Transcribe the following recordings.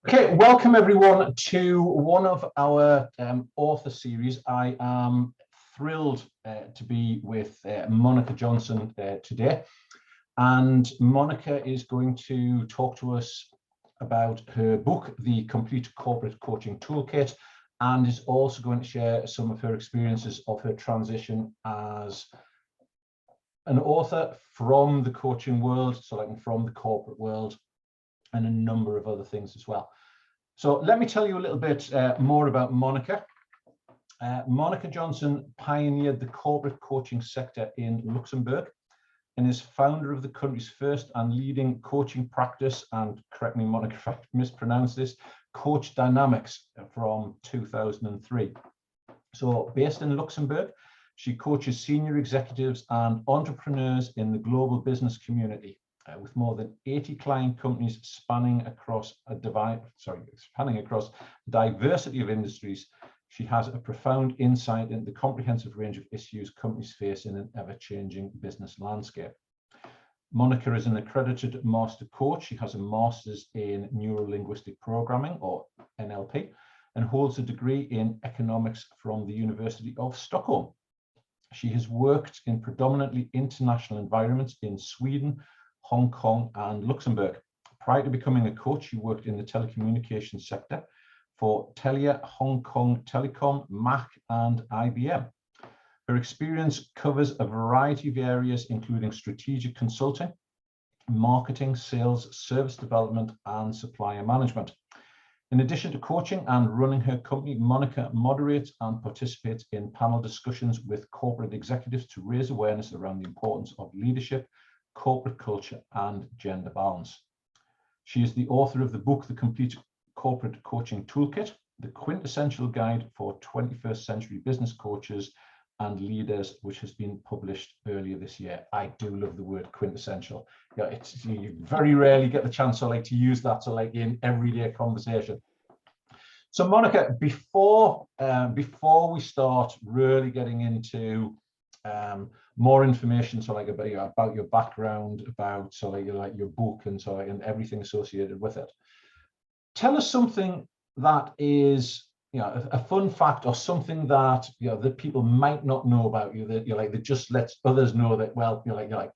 Okay, welcome everyone to one of our author series. I am thrilled to be with Monica Jonsson today, and Monica is going to talk to us about her book, The Complete Corporate Coaching Toolkit, and is also going to share some of her experiences of her transition as an author from the coaching world, so like from the corporate world, and a number of other things as well. So let me tell you a little bit more about Monica. Monica Jonsson pioneered the corporate coaching sector in Luxembourg and is founder of the country's first and leading coaching practice, and correct me, Monica, if I mispronounce this, Coach Dynamics, from 2003. So based in Luxembourg, she coaches senior executives and entrepreneurs in the global business community. With more than 80 client companies spanning across a diversity of industries, she has a profound insight into the comprehensive range of issues companies face in an ever-changing business landscape. Monica is an accredited master coach. She has a master's in neuro-linguistic programming, or NLP, and holds a degree in economics from the University of Stockholm. She has worked in predominantly international environments in Sweden, Hong Kong and Luxembourg. Prior to becoming a coach, she worked in the telecommunications sector for Telia, Hong Kong Telecom, Mac and IBM. Her experience covers a variety of areas, including strategic consulting, marketing, sales, service development and supplier management. In addition to coaching and running her company, Monica moderates and participates in panel discussions with corporate executives to raise awareness around the importance of leadership, corporate culture and gender balance. She is the author of the book, The Complete Corporate Coaching Toolkit, the quintessential guide for 21st century business coaches and leaders, which has been published earlier this year. I do love the word quintessential. Yeah, you very rarely get the chance to use that in everyday conversation. So Monica, before we start really getting into more information, about your background, about your book, and everything associated with it, tell us something that is a fun fact, or something that that people might not know about you, that that just lets others know that, well,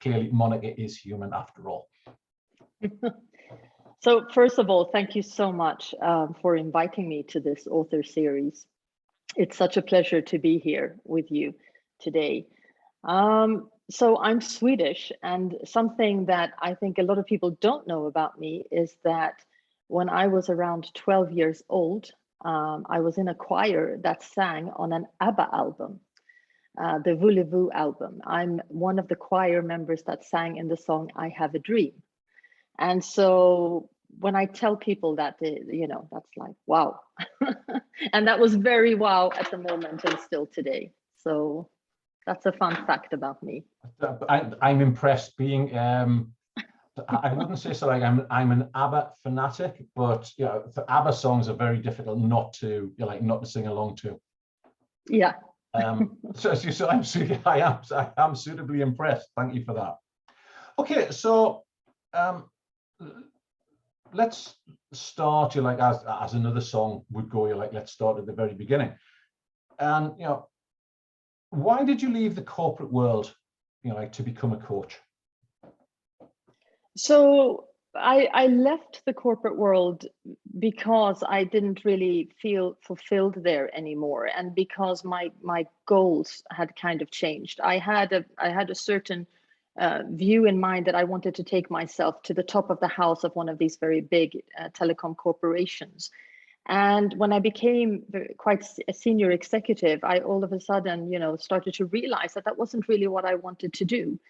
clearly Monica is human after all. So first of all, thank you so much for inviting me to this author series. It's such a pleasure to be here with you today. So I'm Swedish, and something that I think a lot of people don't know about me is that when I was around 12 years old, I was in a choir that sang on an ABBA album, the Voulez-Vous album. I'm one of the choir members that sang in the song I Have a Dream. And so when I tell people that, that's like, wow. And that was very wow at the moment and still today. So that's a fun fact about me. I'm impressed. Being I wouldn't say so. I'm an ABBA fanatic, but the ABBA songs are very difficult not to not to sing along to. Yeah. So I am suitably impressed. Thank you for that. Okay, so let's start. As another song would go. Let's start at the very beginning. And why did you leave the corporate world, to become a coach? So I left the corporate world because I didn't really feel fulfilled there anymore, and because my goals had kind of changed. I had a certain view in mind that I wanted to take myself to the top of the house of one of these very big telecom corporations. And when I became quite a senior executive, I all of a sudden, started to realize that wasn't really what I wanted to do.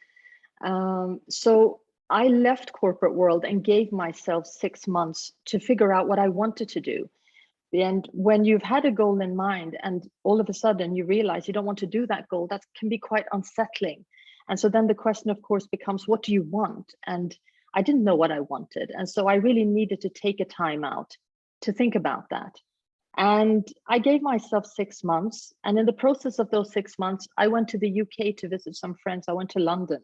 So I left corporate world and gave myself 6 months to figure out what I wanted to do. And when you've had a goal in mind and all of a sudden you realize you don't want to do that goal, that can be quite unsettling. And so then the question, of course, becomes, what do you want? And I didn't know what I wanted. And so I really needed to take a time out to think about that. And I gave myself 6 months. And in the process of those 6 months, I went to the UK to visit some friends. I went to London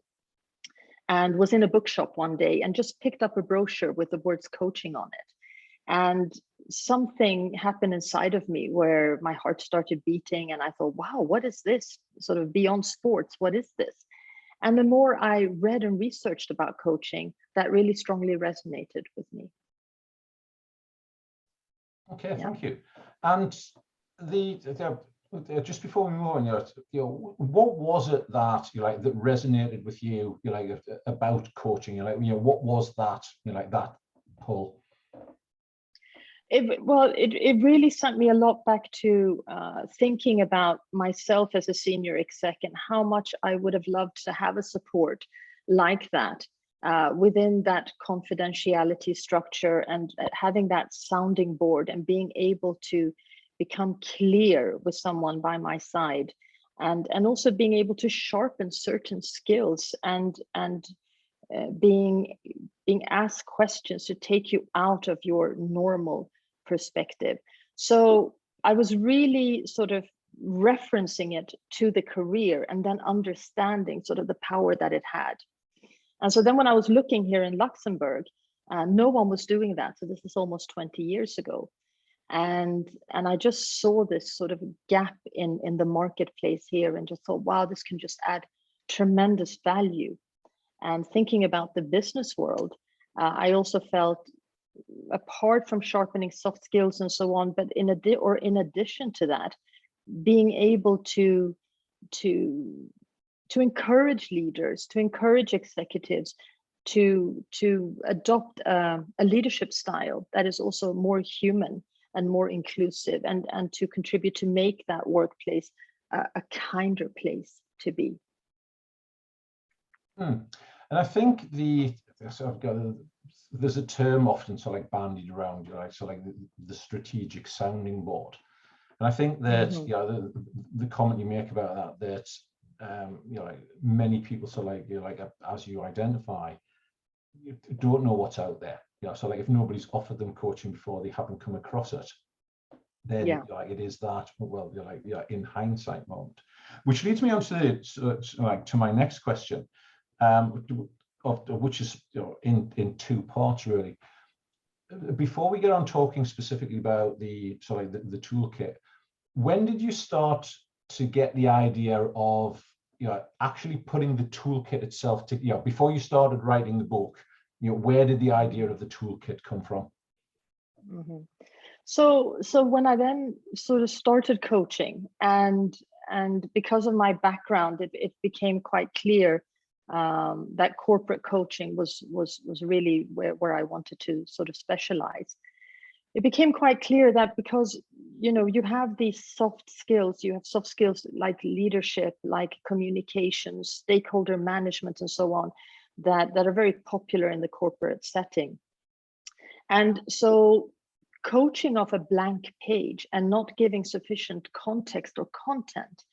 and was in a bookshop one day and just picked up a brochure with the words coaching on it. And something happened inside of me where my heart started beating, and I thought, wow, what is this? Sort of beyond sports, what is this? And the more I read and researched about coaching, that really strongly resonated with me. Okay, yeah. Thank you. And just before we move on, what was it that that resonated with you, about coaching? What was that, that pull? It really sent me a lot back to thinking about myself as a senior exec and how much I would have loved to have a support like that within that confidentiality structure, and having that sounding board and being able to become clear with someone by my side, and also being able to sharpen certain skills, and being asked questions to take you out of your normal perspective. So I was really sort of referencing it to the career, and then understanding sort of the power that it had. And so then when I was looking here in Luxembourg, no one was doing that. So this is almost 20 years ago. And I just saw this sort of gap in the marketplace here, and just thought, wow, this can just add tremendous value. And thinking about the business world, I also felt, apart from sharpening soft skills and so on, but in addition to that, being able to encourage leaders, to encourage executives to adopt a leadership style that is also more human and more inclusive, and to contribute to make that workplace a kinder place to be. And I think there's a term often sort of bandied around, the strategic sounding board. And I think that the comment you make about that many people as you identify, don't know what's out there. So if nobody's offered them coaching before, they haven't come across it, then it is that, well, in hindsight moment. Which leads me on to my next question, which is in two parts really. Before we get on talking specifically about the toolkit, when did you start to get the idea of actually putting the toolkit itself to, before you started writing the book, where did the idea of the toolkit come from? So when I then sort of started coaching, and because of my background, it became quite clear that corporate coaching was really where I wanted to sort of specialize. It became quite clear that because you have these soft skills, you have soft skills like leadership, like communication, stakeholder management, and so on, that are very popular in the corporate setting. And so coaching off a blank page and not giving sufficient context or content,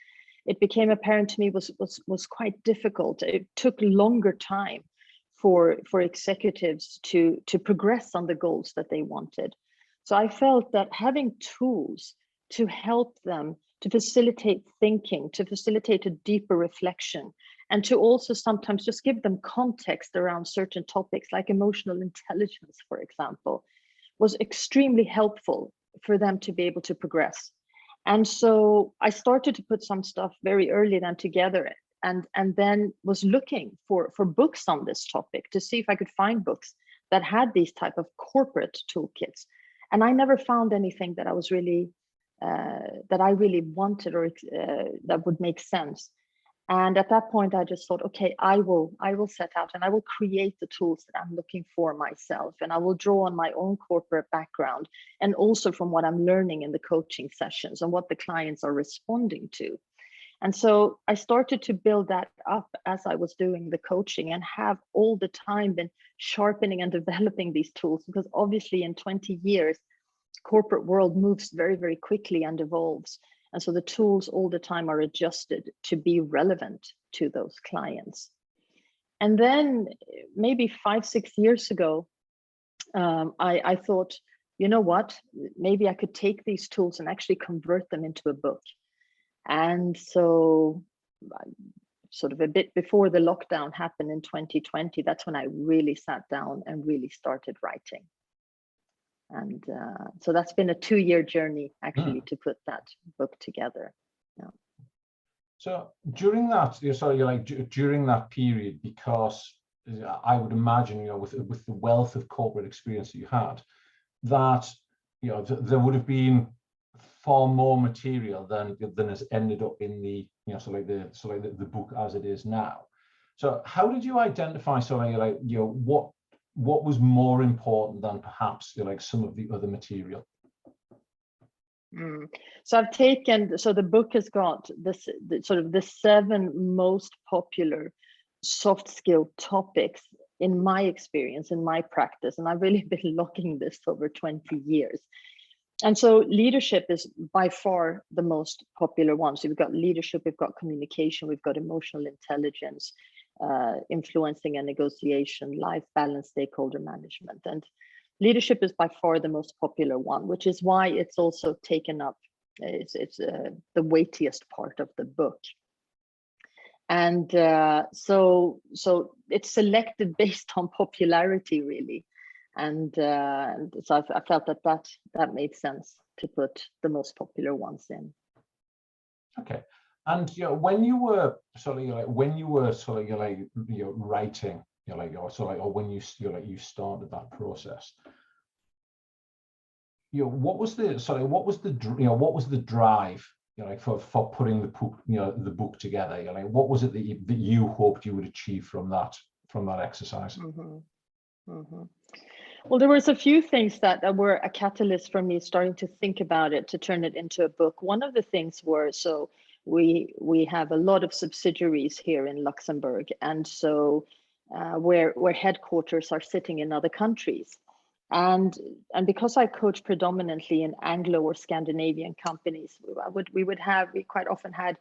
it became apparent to me was quite difficult. It took longer time for executives to progress on the goals that they wanted. So I felt that having tools to help them to facilitate thinking, to facilitate a deeper reflection, and to also sometimes just give them context around certain topics like emotional intelligence, for example, was extremely helpful for them to be able to progress. And so I started to put some stuff very early then together, and then was looking for books on this topic to see if I could find books that had these type of corporate toolkits. And I never found anything that I was really that I really wanted, or that would make sense. And at that point, I just thought, okay, I will set out and I will create the tools that I'm looking for myself, and I will draw on my own corporate background, and also from what I'm learning in the coaching sessions and what the clients are responding to. And so I started to build that up as I was doing the coaching, and have all the time been sharpening and developing these tools, because obviously in 20 years, corporate world moves very, very quickly and evolves. And so the tools all the time are adjusted to be relevant to those clients. And then maybe 5-6 years ago, I thought, you know what, maybe I could take these tools and actually convert them into a book. And so sort of a bit before the lockdown happened in 2020, that's when I really sat down and really started writing. And so that's been a 2-year journey actually to put that book together. Yeah. So during that, during that period, because I would imagine, with the wealth of corporate experience that you had, that there would have been far more material than has ended up in the the book as it is now. So how did you identify what was more important than perhaps some of the other material? So I've taken, so the book has got this the 7 most popular soft skill topics in my experience, in my practice, and I've really been logging this over 20 years. And so leadership is by far the most popular one. So we've got leadership, we've got communication, we've got emotional intelligence, influencing and negotiation, life balance, stakeholder management. And leadership is by far the most popular one, which is why it's also taken up, it's the weightiest part of the book. And so it's selected based on popularity, really. And so I felt that made sense to put the most popular ones in. Okay. And when you were writing, or when you you started that process, what was the drive for putting the book together? What was it that you hoped you would achieve from that exercise? Well, there was a few things that were a catalyst for me starting to think about it, to turn it into a book. One of the things were, so we have a lot of subsidiaries here in Luxembourg, and so where headquarters are sitting in other countries. And because I coach predominantly in Anglo or Scandinavian companies, we quite often had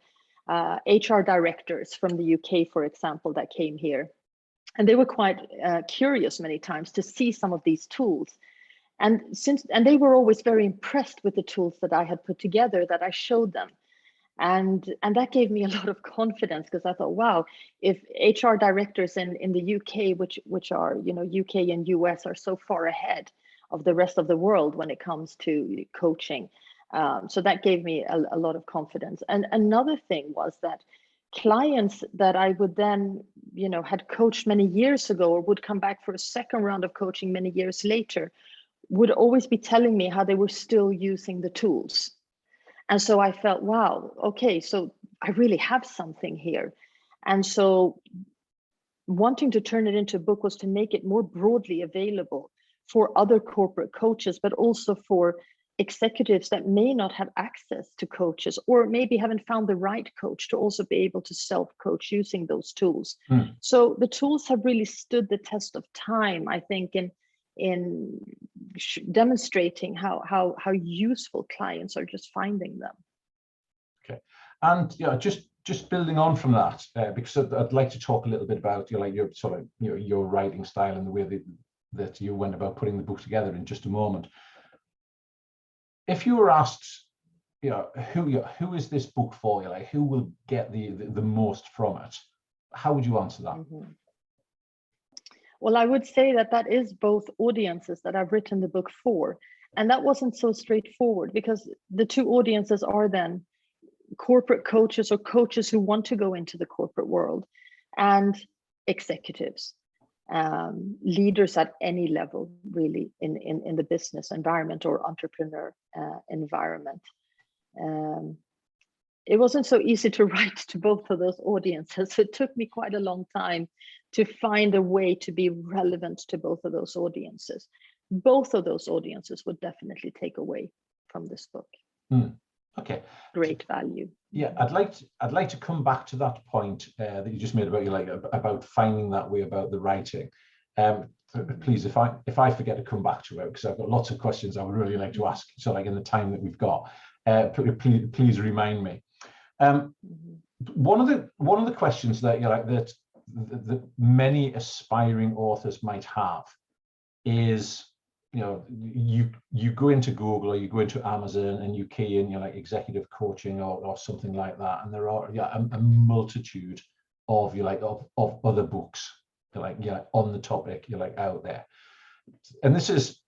HR directors from the UK, for example, that came here. And they were quite curious many times to see some of these tools. And they were always very impressed with the tools that I had put together, that I showed them. And that gave me a lot of confidence, because I thought, wow, if HR directors in the UK, which are, UK and US, are so far ahead of the rest of the world when it comes to coaching. So that gave me a lot of confidence. And another thing was that clients that I would then, had coached many years ago, or would come back for a second round of coaching many years later, would always be telling me how they were still using the tools. And so I felt, wow, okay, so I really have something here. And so wanting to turn it into a book was to make it more broadly available for other corporate coaches, but also for executives that may not have access to coaches, or maybe haven't found the right coach, to also be able to self-coach using those tools. So the tools have really stood the test of time, I think, in demonstrating how useful clients are just finding them. Okay, and just building on from that, because I'd like to talk a little bit about your writing style and the way that you went about putting the book together in just a moment. If you were asked, who is this book for? Who will get the most from it? How would you answer that? Well, I would say that is both audiences that I've written the book for. And that wasn't so straightforward, because the two audiences are then corporate coaches, or coaches who want to go into the corporate world, and executives, leaders at any level, really, in the business environment or entrepreneur environment. It wasn't so easy to write to both of those audiences. It took me quite a long time to find a way to be relevant to both of those audiences. Both of those audiences would definitely take away from this book. Okay. Great value. Yeah, I'd like to come back to that point that you just made about about finding that way about the writing. Please, if I forget to come back to it, because I've got lots of questions I would really like to ask. So, in the time that we've got, please remind me. One of the questions that that many aspiring authors might have is, you go into Google or you go into Amazon and you key in executive coaching or something like that, and there are a multitude of of other books on the topic out there. And this is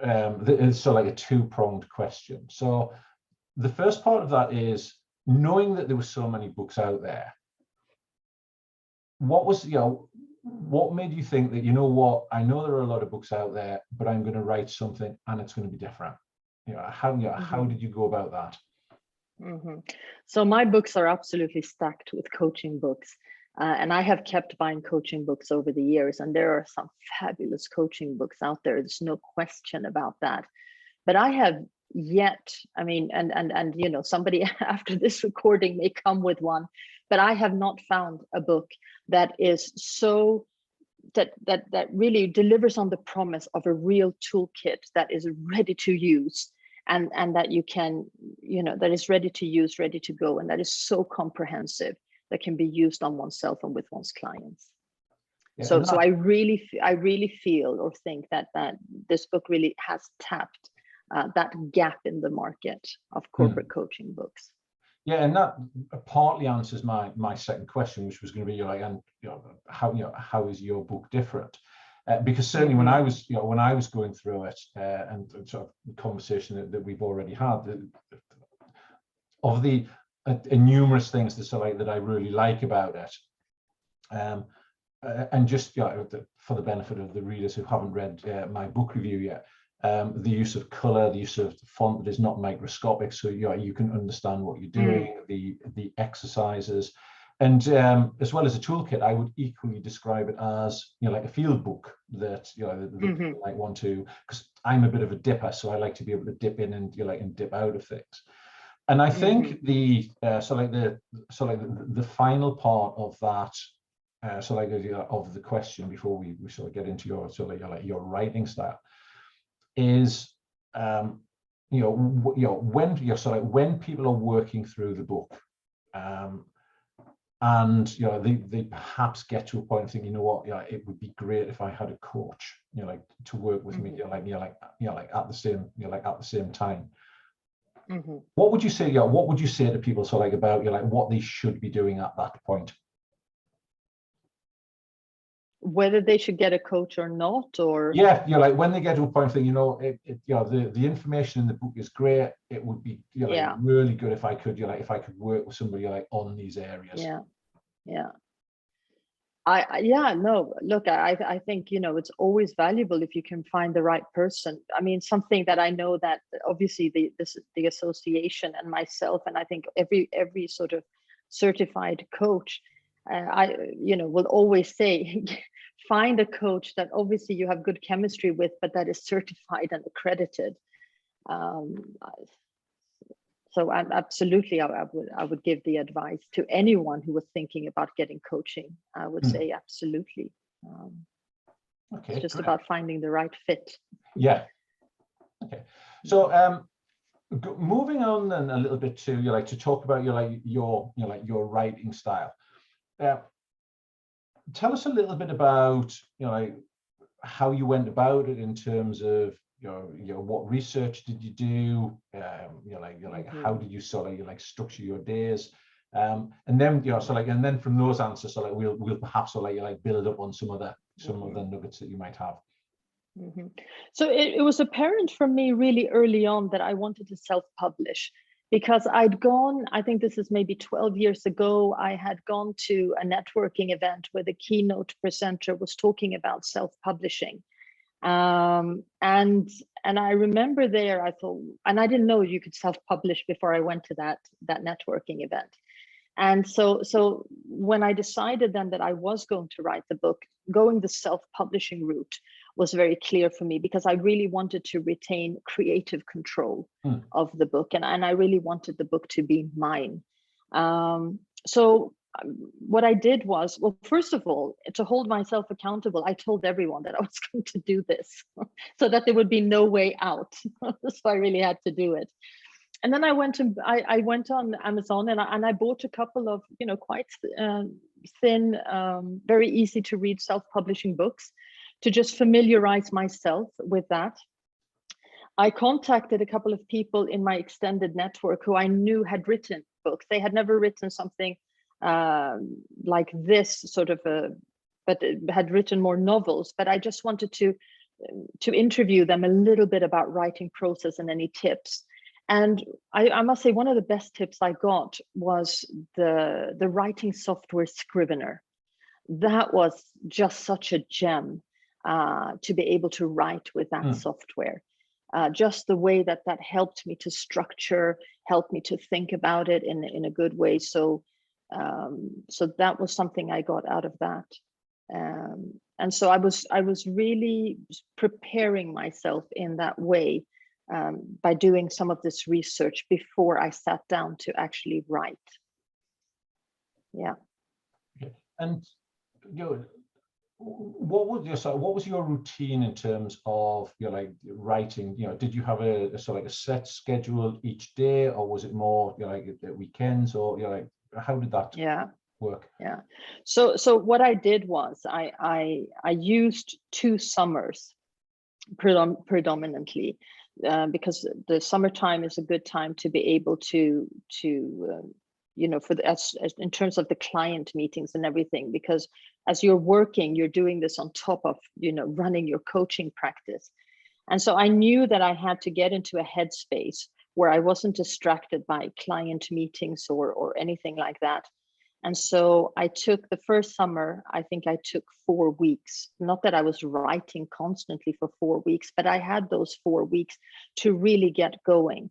it's so like a two-pronged question. So the first part of that is knowing that there were so many books out there. What was, what made you think that, you know what, I know there are a lot of books out there, but I'm going to write something and it's going to be different? How did you go about that? So my books are absolutely stacked with coaching books. And I have kept buying coaching books over the years, and there are some fabulous coaching books out there. There's no question about that. But I have yet, I mean, and you know, somebody after this recording may come with one, but I have not found a book that is so that really delivers on the promise of a real toolkit that is ready to use, and that you can, you know, that is ready to use, ready to go, and that is so comprehensive that can be used on oneself and with one's clients. Yeah, so I really feel or think that this book really has tapped that gap in the market of corporate coaching books. Yeah, and that partly answers my second question, which was going to be like, and how is your book different? Because certainly when I was going through it, and sort of the conversation that we've already had, of the numerous things that I really like about it, and just for the benefit of the readers who haven't read my book review yet, the use of color, the use of font that is not microscopic, so you can understand what you're doing, the exercises, and as well as a toolkit, I would equally describe it as like a field book that that people might want to, because I'm a bit of a dipper, so I like to be able to dip in and and dip out of things. And I think the final part of that, of the question before we sort of get into your your writing style, is when people are working through the book, and they perhaps get to a point of thinking, you know what, it would be great if I had a coach, to work with me, at the same time. What would you say? What would you say to people about what they should be doing at that point? Whether they should get a coach or not, or when they get to a point thinking, the information in the book is great. It would be really good if I could work with somebody on these areas. I think it's always valuable if you can find the right person. I mean, something that I know that obviously the association and myself, and I think every sort of certified coach, I will always say, find a coach that obviously you have good chemistry with, but that is certified and accredited. So I would give the advice to anyone who was thinking about getting coaching. I would say absolutely. It's just about finding the right fit. Yeah. Okay. So moving on then a little bit to to talk about your writing style. Tell us a little bit about how you went about it in terms of what research did you do, how did you structure your days, and then and then from those answers we'll perhaps build up on some other nuggets that you might have. So it was apparent for me really early on that I wanted to self-publish, because I'd gone, I think this is maybe 12 years ago, I had gone to a networking event where the keynote presenter was talking about self-publishing. And I remember there, I thought, and I didn't know you could self-publish before I went to that networking event. And so when I decided then that I was going to write the book, going the self-publishing route was very clear for me, because I really wanted to retain creative control of the book, and I really wanted the book to be mine. So what I did was, well, first of all, to hold myself accountable, I told everyone that I was going to do this so that there would be no way out. So I really had to do it. And then I went on Amazon and I bought a couple of, quite thin, very easy to read self-publishing books to just familiarize myself with that. I contacted a couple of people in my extended network who I knew had written books. They had never written something like this but had written more novels. But I just wanted to to interview them a little bit about writing process and any tips. And I must say, one of the best tips I got was the writing software Scrivener. That was just such a gem, to be able to write with that software. Just the way that helped me to structure, helped me to think about it in a good way. So that was something I got out of that. And so I was really preparing myself in that way, by doing some of this research before I sat down to actually write. Yeah. And what was your routine in terms of like writing? Did you have a sort of like a set schedule each day, or was it more like at weekends, or like how did that work? Yeah. So what I did was I used 2 summers predominantly, because the summertime is a good time to be able to for as in terms of the client meetings and everything, because as you're working, you're doing this on top of running your coaching practice. And so I knew that I had to get into a headspace where I wasn't distracted by client meetings or anything like that. And so I took the first summer, I think I took 4 weeks. Not that I was writing constantly for 4 weeks, but I had those 4 weeks to really get going.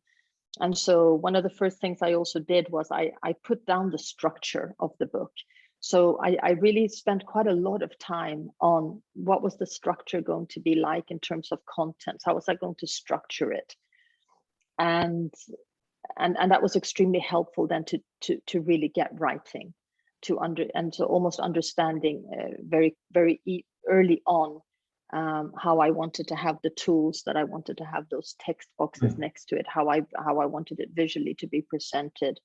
And so one of the first things I also did was I put down the structure of the book. So I really spent quite a lot of time on what was the structure going to be like in terms of content. How was I going to structure it? And that was extremely helpful then to really get writing, to almost understanding very early on how I wanted to have the tools, that I wanted to have those text boxes next to it, how I wanted it visually to be presented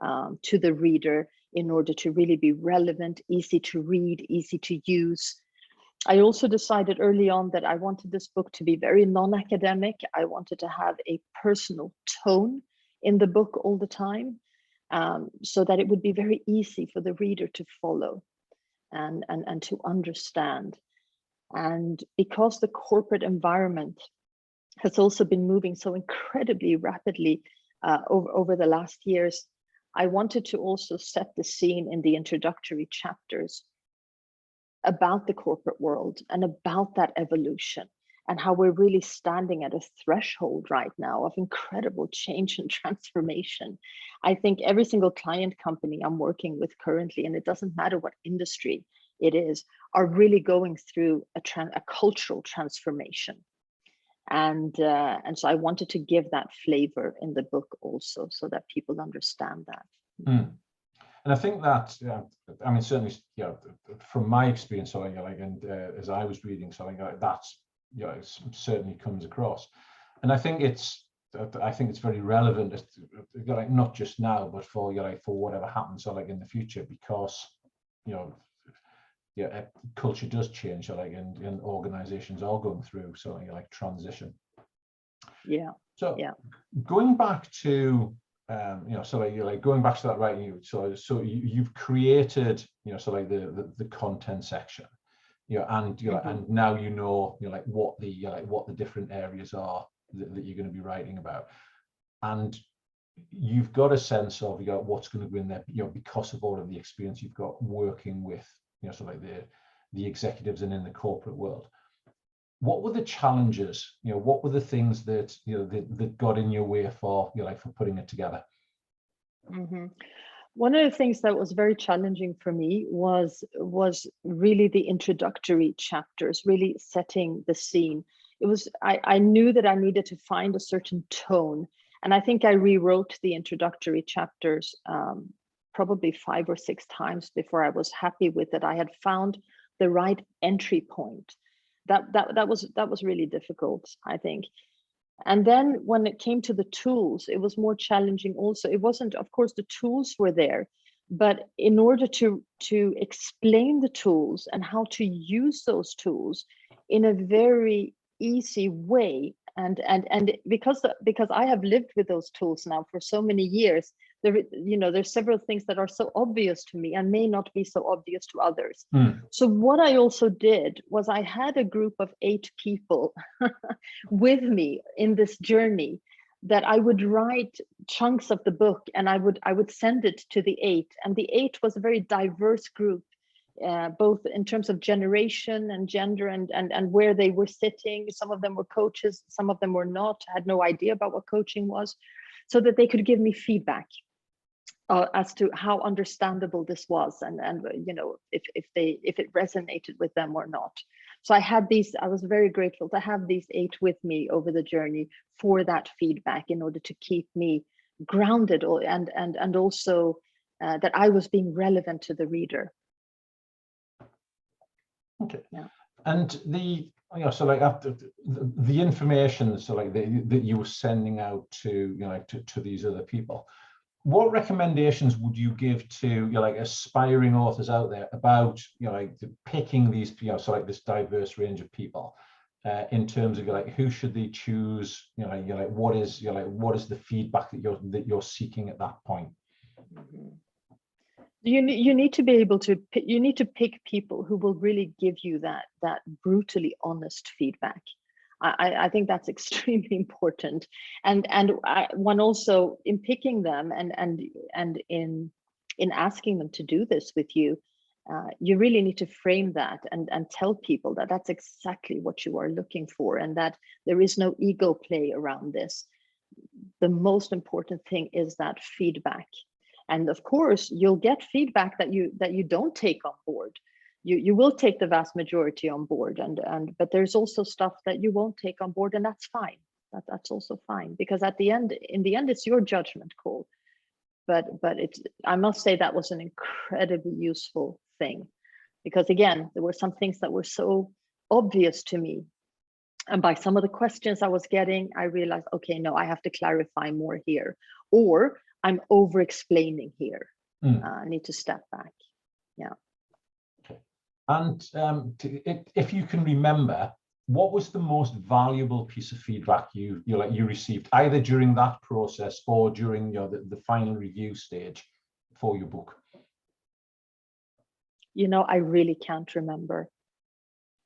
to the reader in order to really be relevant, easy to read, easy to use. I also decided early on that I wanted this book to be very non-academic. I wanted to have a personal tone in the book all the time, so that it would be very easy for the reader to follow and to understand. And because the corporate environment has also been moving so incredibly rapidly over the last years, I wanted to also set the scene in the introductory chapters about the corporate world and about that evolution, and how we're really standing at a threshold right now of incredible change and transformation. I think every single client company I'm working with currently, and it doesn't matter what industry it is, are really going through a cultural transformation. And so I wanted to give that flavor in the book also, so that people understand that. And I think that, I mean, certainly, from my experience, as I was reading something, that's, it certainly comes across. And I think it's very relevant, not just now, but for for whatever happens, in the future, because culture does change, and organizations are going through something like transition. Yeah. So going back to going back to that writing, so you've created the content section, and and now what the different areas are that you're going to be writing about, and you've got a sense of what's going to go in there, because of all of the experience you've got working with the executives and in the corporate world. What were the challenges? What were the things that that got in your way for for putting it together? One of the things that was very challenging for me was really the introductory chapters, really setting the scene. It was I knew that I needed to find a certain tone, and I think I rewrote the introductory chapters probably 5 or 6 times before I was happy with it. I had found the right entry point. That was really difficult, I think. And then when it came to the tools, it was more challenging also. It wasn't, of course, the tools were there, but in order to explain the tools and how to use those tools in a very easy way, and because I have lived with those tools now for so many years, there's several things that are so obvious to me and may not be so obvious to others. So what I also did was I had a group of 8 people with me in this journey, that I would write chunks of the book, and I would send it to the 8. And the 8 was a very diverse group, both in terms of generation and gender and where they were sitting. Some of them were coaches, some of them were not, had no idea about what coaching was, so that they could give me feedback as to how understandable this was, and if it resonated with them or not. So I was very grateful to have these 8 with me over the journey for that feedback, in order to keep me grounded, and also that I was being relevant to the reader. Okay. Yeah. And so like after the information, so like that you were sending out to to these other people, what recommendations would you give to like aspiring authors out there about like picking these so like this diverse range of people, in terms of like who should they choose, like what is the feedback that you're seeking at that point? Mm-hmm. You need to be able to pick people who will really give you that brutally honest feedback. I think that's extremely important, and one also in picking them and in asking them to do this with you, you really need to frame that and tell people that that's exactly what you are looking for, and that there is no ego play around this. The most important thing is that feedback. And of course, you'll get feedback that you don't take on board. You will take the vast majority on board, but there's also stuff that you won't take on board, and that's fine. That's also fine, because in the end, it's your judgment call. But I must say that was an incredibly useful thing, because again, there were some things that were so obvious to me, and by some of the questions I was getting, I realized, okay, no, I have to clarify more here, or I'm over explaining here. I need to step back. Yeah. Okay. And if you can remember, what was the most valuable piece of feedback you received, either during that process or during the final review stage for your book? I really can't remember,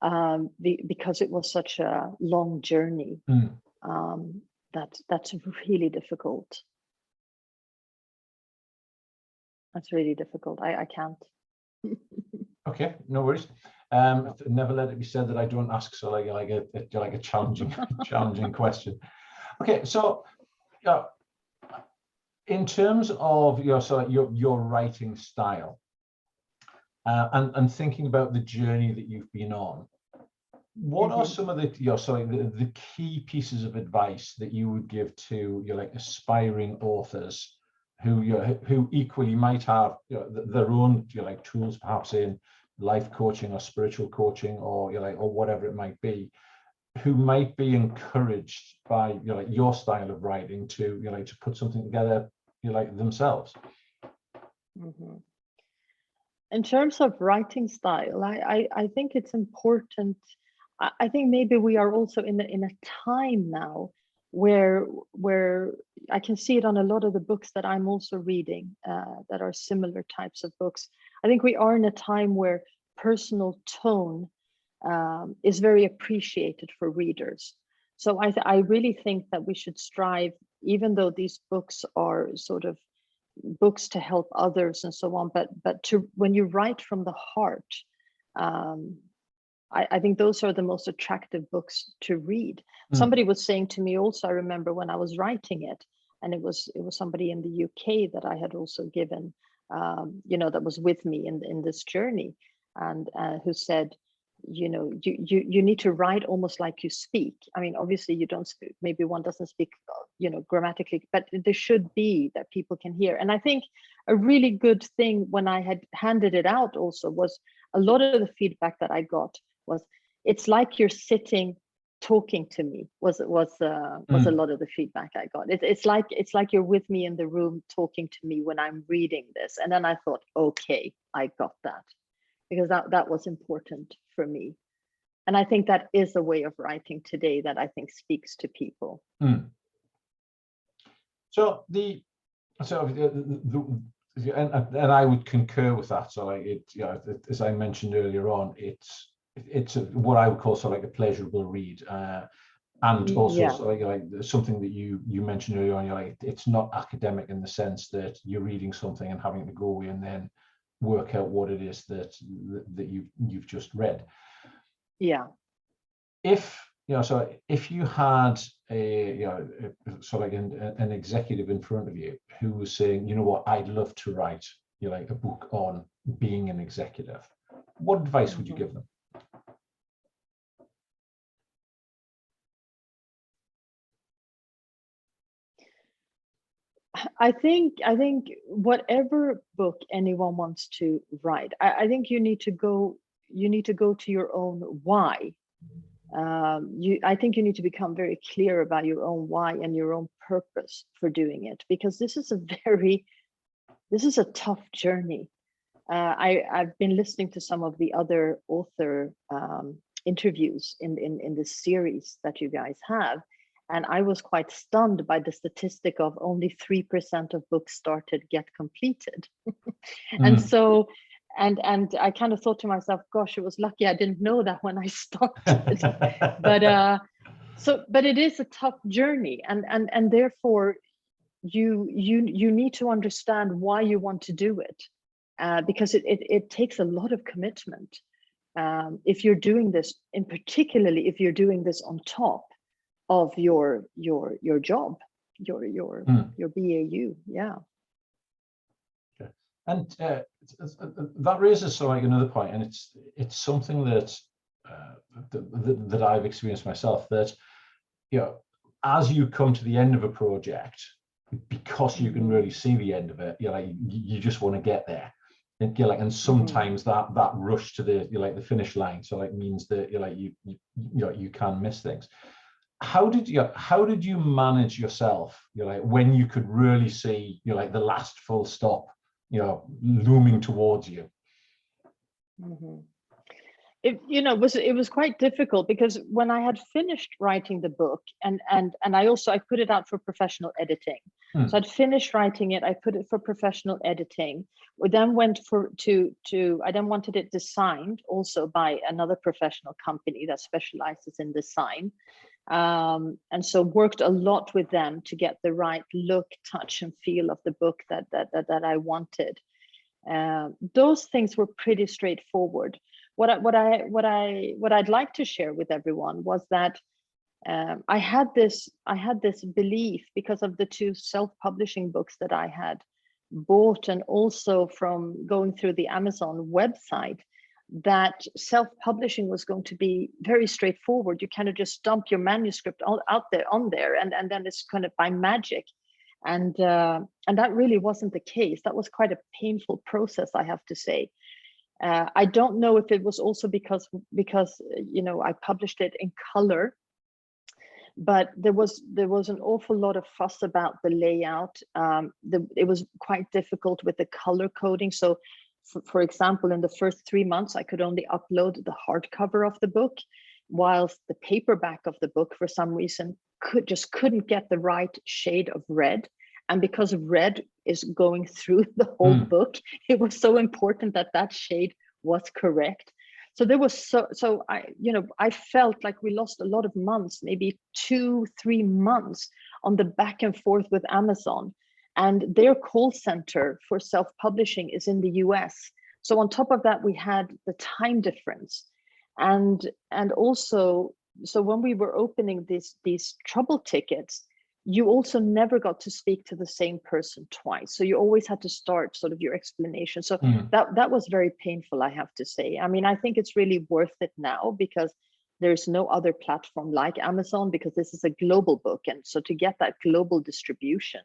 because it was such a long journey. That's really difficult. That's really difficult. I can't. Okay, no worries. Never let it be said that I don't ask so like a challenging challenging question. Okay, so in terms of your writing style, and thinking about the journey that you've been on, what are some of the key pieces of advice that you would give to aspiring authors who equally might have their own tools, perhaps in life coaching or spiritual coaching or or whatever it might be, who might be encouraged by your style of writing to to put something together themselves? Mm-hmm. In terms of writing style, I think it's important. I think maybe we are also in a time now where I can see it on a lot of the books that I'm also reading, that are similar types of books. I think we are in a time where personal tone is very appreciated for readers. So I really think that we should strive, even though these books are sort of books to help others and so on, but to when you write from the heart, I think those are the most attractive books to read. Somebody was saying to me also, I remember when I was writing it, and it was somebody in the UK that I had also given, that was with me in this journey, and who said, you need to write almost like you speak. I mean, obviously you don't speak, maybe one doesn't speak, grammatically, but there should be that people can hear. And I think a really good thing when I had handed it out also was a lot of the feedback that I got was, it's like you're sitting talking to me, was a lot of the feedback I got. It's like you're with me in the room talking to me when I'm reading this. And then I thought, okay, I got that, because that was important for me. And I think that is a way of writing today that I think speaks to people. So So and I would concur with that. So like it, you know, as I mentioned earlier on, it's what I would call sort of like a pleasurable read, and also Yeah, sort of like something that you mentioned earlier on. You're like, it's not academic in the sense that you're reading something and having to go away and then work out what it is that you've just read. yeah. If you know, so if you had a, you know, sort of like an executive in front of you who was saying, you know what, I'd love to write, you know, like a book on being an executive, what advice would you give them? I think whatever book anyone wants to write, I think you need to go to your own why. I think you need to become very clear about your own why and your own purpose for doing it, because this is a tough journey. I've been listening to some of the other author interviews in this series that you guys have, and I was quite stunned by the statistic of only 3% of books started get completed. And so, and I kind of thought to myself, gosh, it was lucky I didn't know that when I started. But it is a tough journey, and therefore you need to understand why you want to do it, because it takes a lot of commitment. If you're doing this, and particularly if you're doing this on top of your job, your BAU, yeah. And that raises so like another point, and it's something that that I've experienced myself. That, you know, as you come to the end of a project, because you can really see the end of it, you're like, you just want to get there. And you're like, and sometimes that rush to the, you're like, the finish line, so like means that you're like, you know, you can miss things. How did you manage yourself, you're like, when you could really see, you're like, the last full stop, you know, looming towards you? It was quite difficult, because when I had finished writing the book, and I put it out for professional editing. So I'd finished writing it, I put it for professional editing. We then went I then wanted it designed also by another professional company that specializes in design. And so worked a lot with them to get the right look, touch, and feel of the book that I wanted. Those things were pretty straightforward. What I'd like to share with everyone was that I had this belief, because of the 2 self-publishing books that I had bought, and also from going through the Amazon website, that self-publishing was going to be very straightforward. You kind of just dump your manuscript out there on there, and then it's kind of by magic. And that really wasn't the case. That was quite a painful process, I have to say. I don't know if it was also because you know, I published it in color, but there was an awful lot of fuss about the layout. It was quite difficult with the color coding. So, for example, in the first 3 months, I could only upload the hardcover of the book, whilst the paperback of the book, for some reason, couldn't get the right shade of red. And because red is going through the whole book, it was so important that shade was correct. So there was I felt like we lost a lot of months, maybe 2-3 months, on the back and forth with Amazon. And their call center for self-publishing is in the US. So on top of that, we had the time difference. And also, so when we were opening these trouble tickets, you also never got to speak to the same person twice. So you always had to start sort of your explanation. So that was very painful, I have to say. I mean, I think it's really worth it now, because there's no other platform like Amazon, because this is a global book. And so to get that global distribution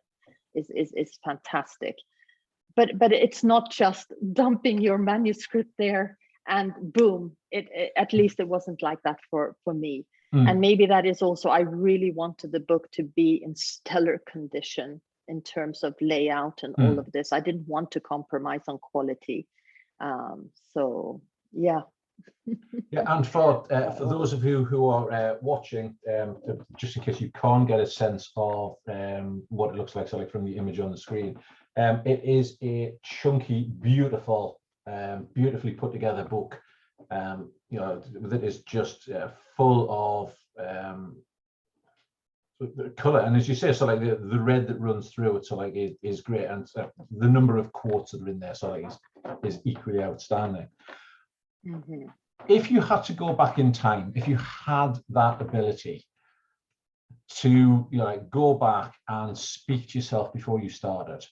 is fantastic. But it's not just dumping your manuscript there and boom. At least it wasn't like that for me. And maybe that is also, I really wanted the book to be in stellar condition in terms of layout and all of this. I didn't want to compromise on quality. So yeah. Yeah, and for those of you who are watching, just in case you can't get a sense of what it looks like, so like from the image on the screen, it is a chunky, beautiful, beautifully put together book. You know, that is just full of color, and as you say, so like the red that runs through it, so like it is great, and the number of quotes that are in there, so like is equally outstanding. Mm-hmm. If you had to go back in time, if you had that ability to, you know, like go back and speak to yourself before you started,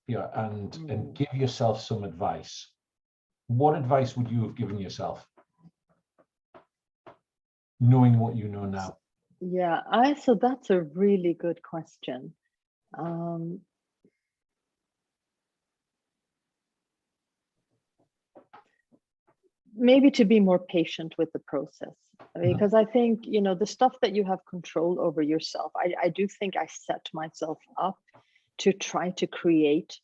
you know, and give yourself some advice, what advice would you have given yourself, knowing what you know now? Yeah, so that's a really good question. Maybe to be more patient with the process, because I think, you know, the stuff that you have control over yourself, I do think I set myself up to try to create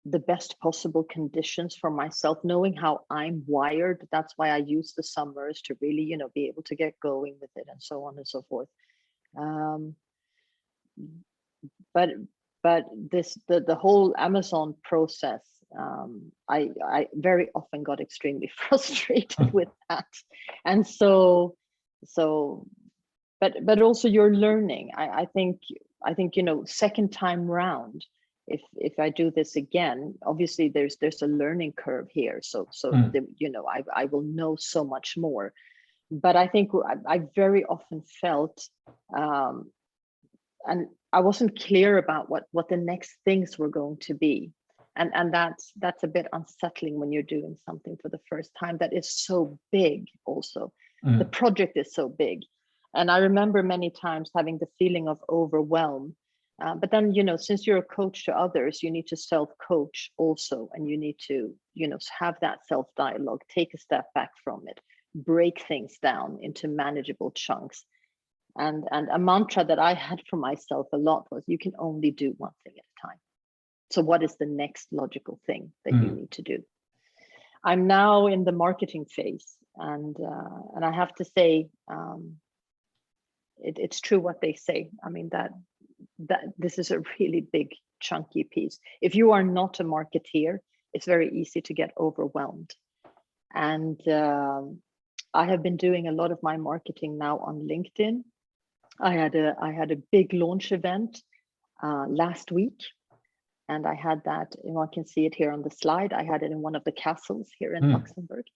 the best possible conditions for myself, knowing how I'm wired. That's why I use the summers to really, you know, be able to get going with it and so on and so forth. But the whole Amazon process, I very often got extremely frustrated with that, and so but also you're learning. I think you know, second time round, if I do this again, obviously there's a learning curve here, so you know, I will know so much more. But I think I very often felt and I wasn't clear about what the next things were going to be. And that's a bit unsettling when you're doing something for the first time that is so big also. The project is so big. And I remember many times having the feeling of overwhelm. But then, you know, since you're a coach to others, you need to self-coach also. And you need to, you know, have that self-dialogue, take a step back from it, break things down into manageable chunks. And a mantra that I had for myself a lot was, you can only do one thing at a time. So what is the next logical thing that you need to do? I'm now in the marketing phase, and I have to say, it's true what they say. I mean, that this is a really big, chunky piece. If you are not a marketeer, it's very easy to get overwhelmed. And I have been doing a lot of my marketing now on LinkedIn. I had a big launch event last week, and I had that, and one can see it here on the slide. I had it in one of the castles here in Luxembourg,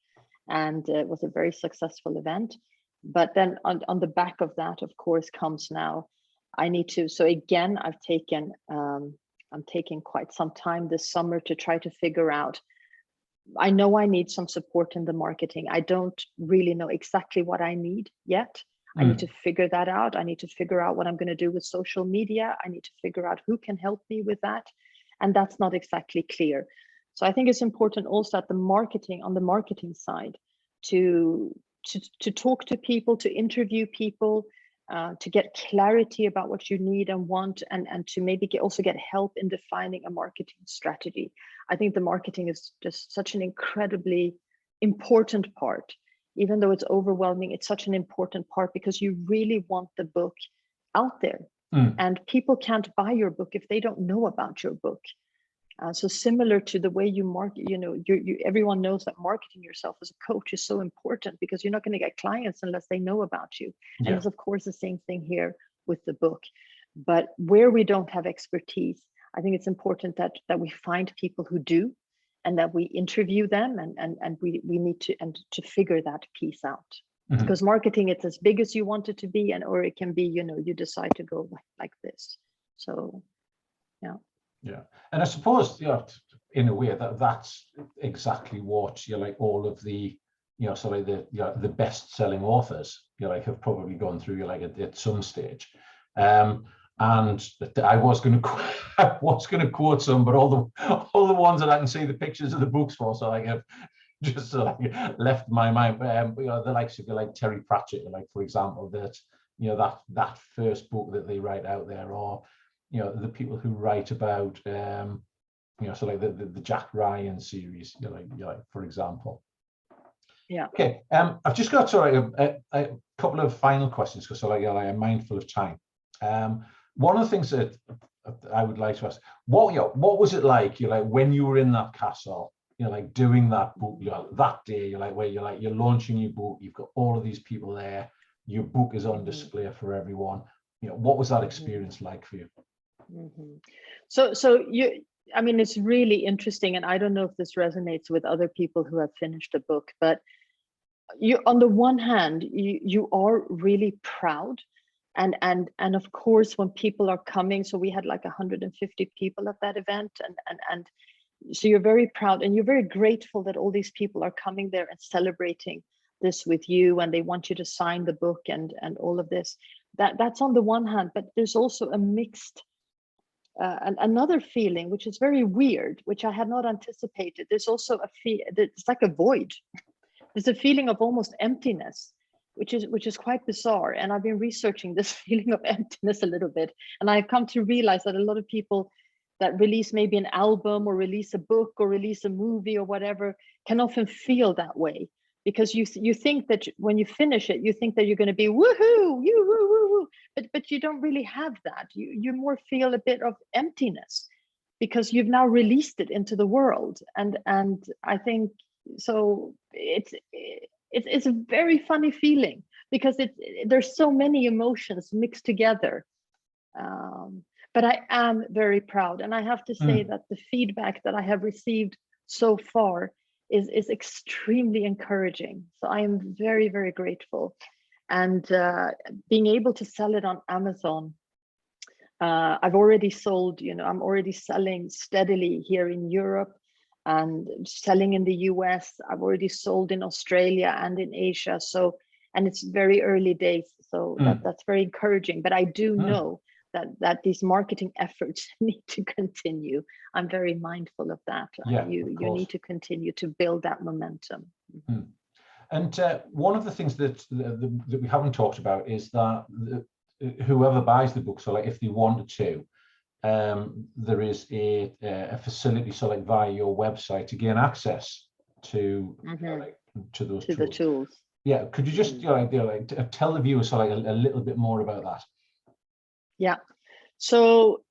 and it was a very successful event. But then on the back of that, of course, comes now, I need to, so again, I'm taking quite some time this summer to try to figure out, I know I need some support in the marketing. I don't really know exactly what I need yet. I need to figure that out. I need to figure out what I'm going to do with social media. I need to figure out who can help me with that. And that's not exactly clear. So I think it's important also at on the marketing side, to talk to people, to interview people, to get clarity about what you need and want, and to maybe also get help in defining a marketing strategy. I think the marketing is just such an incredibly important part. Even though it's overwhelming, it's such an important part, because you really want the book out there. And people can't buy your book if they don't know about your book. So similar to the way you market, you know, everyone knows that marketing yourself as a coach is so important, because you're not going to get clients unless they know about you. Yeah. And it's of course the same thing here with the book. But where we don't have expertise, I think it's important that we find people who do, and that we interview them, and we need to figure that piece out. Because marketing, it's as big as you want it to be, or it can be, you know, you decide to go like this. So yeah, and I suppose, you know, in a way that's exactly what, you know, like all of the, you know, sort of the, you know, the best-selling authors, you know, like have probably gone through, you know, like at some stage. And I was going to quote some, but all the ones that I can see the pictures of the books for, so I have just left my mind. You know, the likes of, like Terry Pratchett, like, for example, that, you know, that first book that they write out there, or, you know, the people who write about, you know, so like the Jack Ryan series, you know, like for example. Yeah. Okay. I've just got a couple of final questions because I'm mindful of time. One of the things that I would like to ask, what was it like? When you were in that castle, doing that book, that day, where you're launching your book, you've got all of these people there, your book is on display for everyone. What was that experience like for you? So I mean, it's really interesting, and I don't know if this resonates with other people who have finished a book, but you, on the one hand, you are really proud, and of course, when people are coming, so we had like 150 people at that event, and so you're very proud and you're very grateful that all these people are coming there and celebrating this with you, and they want you to sign the book and all of this. That's on the one hand, but there's also a mixed another feeling, which is very weird, which I had not anticipated. There's also it's like a void. There's a feeling of almost emptiness, which is quite bizarre. And I've been researching this feeling of emptiness a little bit, and I've come to realize that a lot of people that release maybe an album or release a book or release a movie or whatever can often feel that way, because you think that when you finish it, you think that you're going to be woohoo, you woo woo woo, but you don't really have that. You more feel a bit of emptiness because you've now released it into the world, and I think so. It's a very funny feeling because there's so many emotions mixed together. But I am very proud, and I have to say that the feedback that I have received so far is extremely encouraging. So I am very, very grateful. And being able to sell it on Amazon, I've already sold, I'm already selling steadily here in Europe and selling in the US. I've already sold in Australia and in Asia. So, and it's very early days. So that's very encouraging. But I do know that these marketing efforts need to continue. I'm very mindful of that. Yeah, you need to continue to build that momentum. And one of the things that we haven't talked about is that whoever buys the book, so like if they wanted to, there is a facility, so like via your website, to gain access to to those tools. The tools. Yeah, could you just tell the viewers so like a little bit more about that? Yeah. So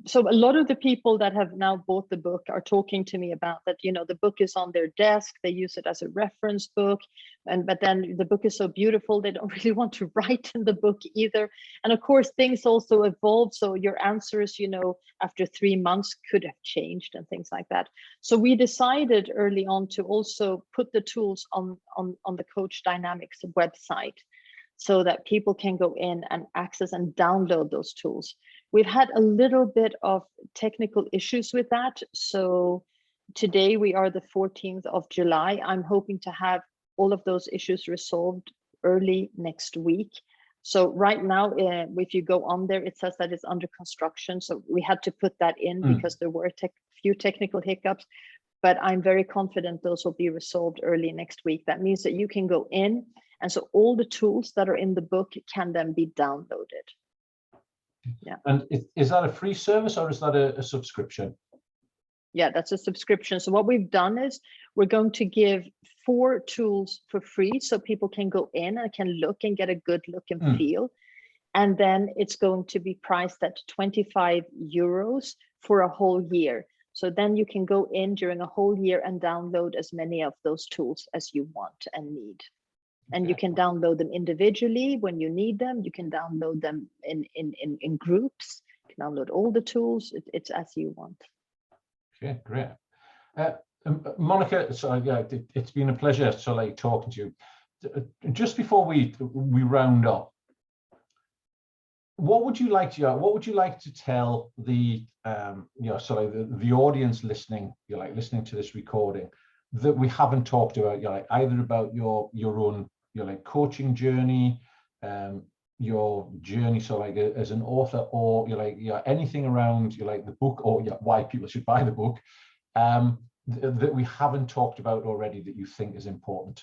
so a lot of the people that have now bought the book are talking to me about that, the book is on their desk, they use it as a reference book, but then the book is so beautiful they don't really want to write in the book either. And of course things also evolve, so your answers, after 3 months could have changed and things like that. So we decided early on to also put the tools on the Coach Dynamics website, so that people can go in and access and download those tools. We've had a little bit of technical issues with that. So today we are the 14th of July. I'm hoping to have all of those issues resolved early next week. So right now, if you go on there, it says that it's under construction. So we had to put that in because there were a few technical hiccups, but I'm very confident those will be resolved early next week. That means that you can go in, and so all the tools that are in the book can then be downloaded. Yeah. And is that a free service or is that a subscription? Yeah, that's a subscription. So what we've done is we're going to give 4 tools for free, so people can go in and can look and get a good look and feel. And then it's going to be priced at 25 euros for a whole year. So then you can go in during a whole year and download as many of those tools as you want and need. And you can download them individually when you need them. You can download them in groups. You can download all the tools. It's as you want. Okay, great. Monica, so it's been a pleasure talking to you. Just before we round up, what would you like to tell the the audience listening, listening to this recording, that we haven't talked about, either about your own coaching journey, your journey as an author, or anything around the book, or why people should buy the book, that we haven't talked about already that you think is important?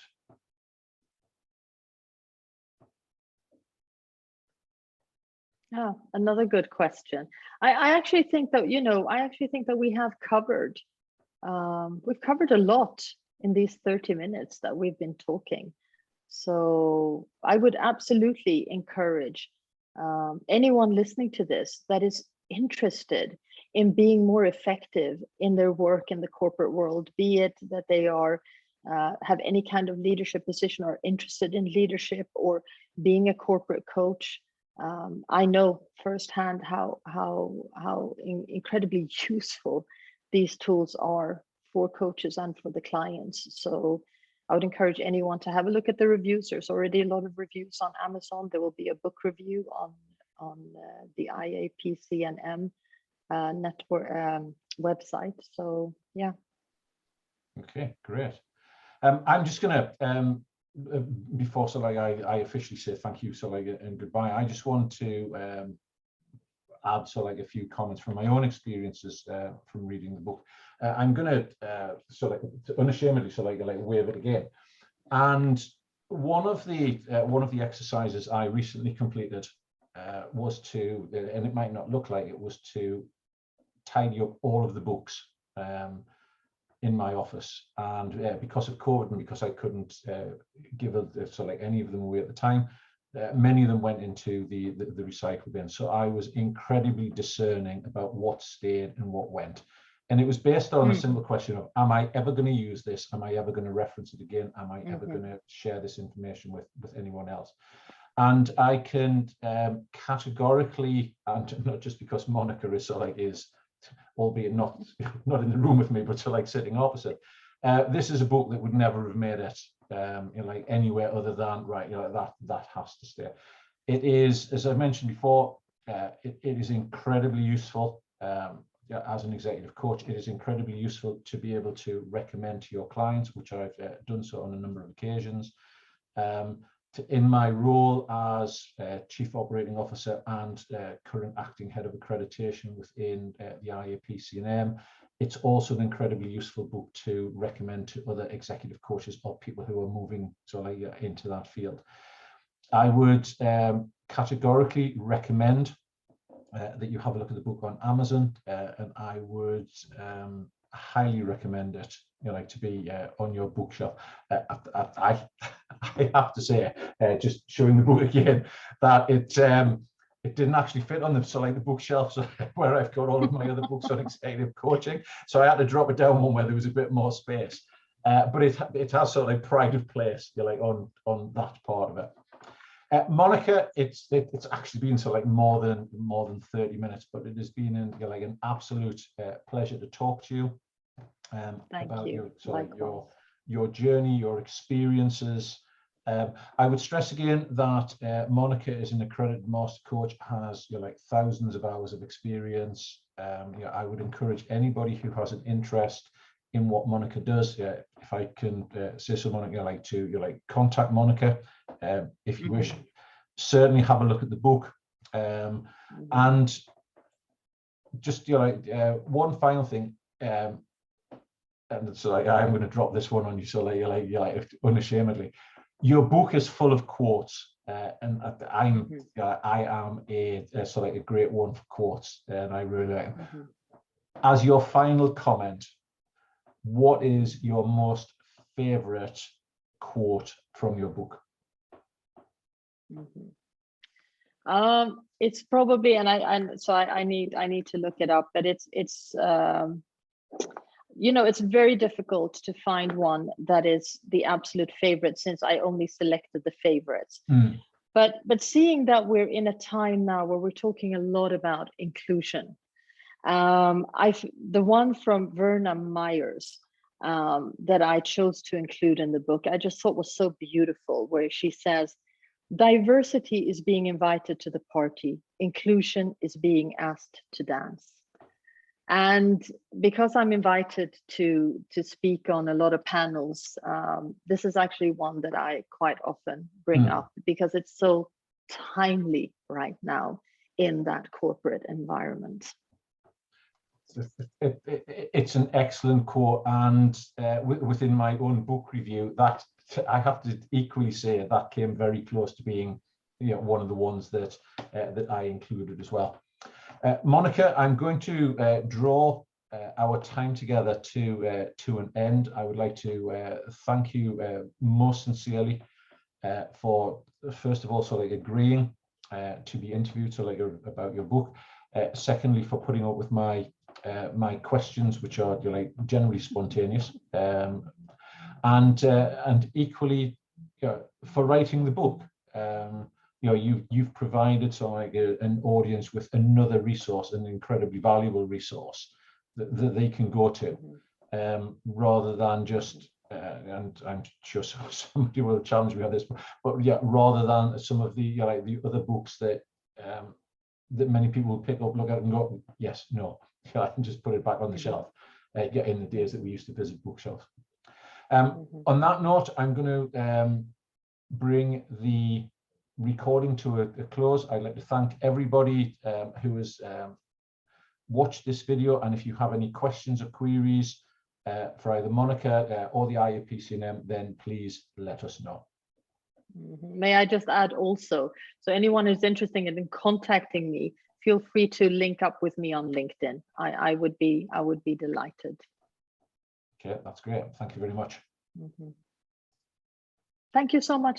Yeah, another good question. I actually think that we have covered we've covered a lot. in these 30 minutes that we've been talking. So I would absolutely encourage anyone listening to this that is interested in being more effective in their work in the corporate world, be it that they are have any kind of leadership position or interested in leadership or being a corporate coach. I know firsthand how incredibly useful these tools are for coaches and for the clients. So I would encourage anyone to have a look at the reviews. There's already a lot of reviews on Amazon. There will be a book review on the IAPC&M network website. So yeah. Okay, great. I'm just gonna before I officially say thank you and goodbye, I just want to add a few comments from my own experiences from reading the book. I'm gonna unashamedly wave it again. And one of the exercises I recently completed was to, and it might not look like it, was to tidy up all of the books in my office. And because of COVID and because I couldn't give any of them away at the time, many of them went into the recycle bin. So I was incredibly discerning about what stayed and what went. And it was based on a simple question of, am I ever going to use this? Am I ever going to reference it again? Am I ever going to share this information with anyone else? And I can categorically, and not just because Monica is albeit not in the room with me, but sitting opposite, this is a book that would never have made it anywhere other than that has to stay. It is, as I mentioned before, it is incredibly useful. As an executive coach, it is incredibly useful to be able to recommend to your clients, which I've done so on a number of occasions. In my role as Chief Operating Officer and current Acting Head of Accreditation within the IAPC&M, it's also an incredibly useful book to recommend to other executive coaches or people who are moving into that field. I would categorically recommend that you have a look at the book on Amazon, and I would highly recommend it to be on your bookshelf. I have to say, just showing the book again, that it didn't actually fit on the bookshelf where I've got all of my other books on executive coaching, so I had to drop it down one where there was a bit more space, but it has pride of place on that part of it. Monica, it's actually been more than 30 minutes, but it has been an absolute pleasure to talk to you about your journey, your experiences. I would stress again that Monica is an accredited master coach, has thousands of hours of experience. I would encourage anybody who has an interest in what Monica does, if I can say so, Monica, to contact Monica if you wish. Certainly have a look at the book, and just one final thing, and so I'm going to drop this one on you, unashamedly. Your book is full of quotes, and I am a great one for quotes, and I really like them. As your final comment, what is your most favorite quote from your book? It's probably, and I need to look it up, but it's it's very difficult to find one that is the absolute favorite, since I only selected the favorites. But seeing that we're in a time now where we're talking a lot about inclusion, the one from Verna Myers that I chose to include in the book, I just thought was so beautiful, where she says, "Diversity is being invited to the party. Inclusion is being asked to dance." And because I'm invited to speak on a lot of panels, this is actually one that I quite often bring up, because it's so timely right now in that corporate environment. It's an excellent quote, and within my own book review, that I have to equally say that came very close to being one of the ones that I included as well. Monica, I'm going to draw our time together to an end. I would like to thank you most sincerely for, first of all, sort of agreeing to be interviewed, so like about your book. Secondly, for putting up with my my questions, which are like generally spontaneous, and equally, for writing the book. You've provided so like an audience with another resource, an incredibly valuable resource that they can go to, rather than just and I'm sure somebody will challenge me on this, but yeah, rather than some of the like the other books that that many people will pick up, look at, and go, yes, no, I can just put it back on the shelf. In the days that we used to visit bookshelves. On that note, I'm going to bring the recording to a close. I'd like to thank everybody who has watched this video, and if you have any questions or queries for either Monica or the IAPC&M, then please let us know. May I just add also, so anyone who's interested in contacting me, feel free to link up with me on LinkedIn. I would be delighted. Okay, that's great. Thank you very much. Thank you so much.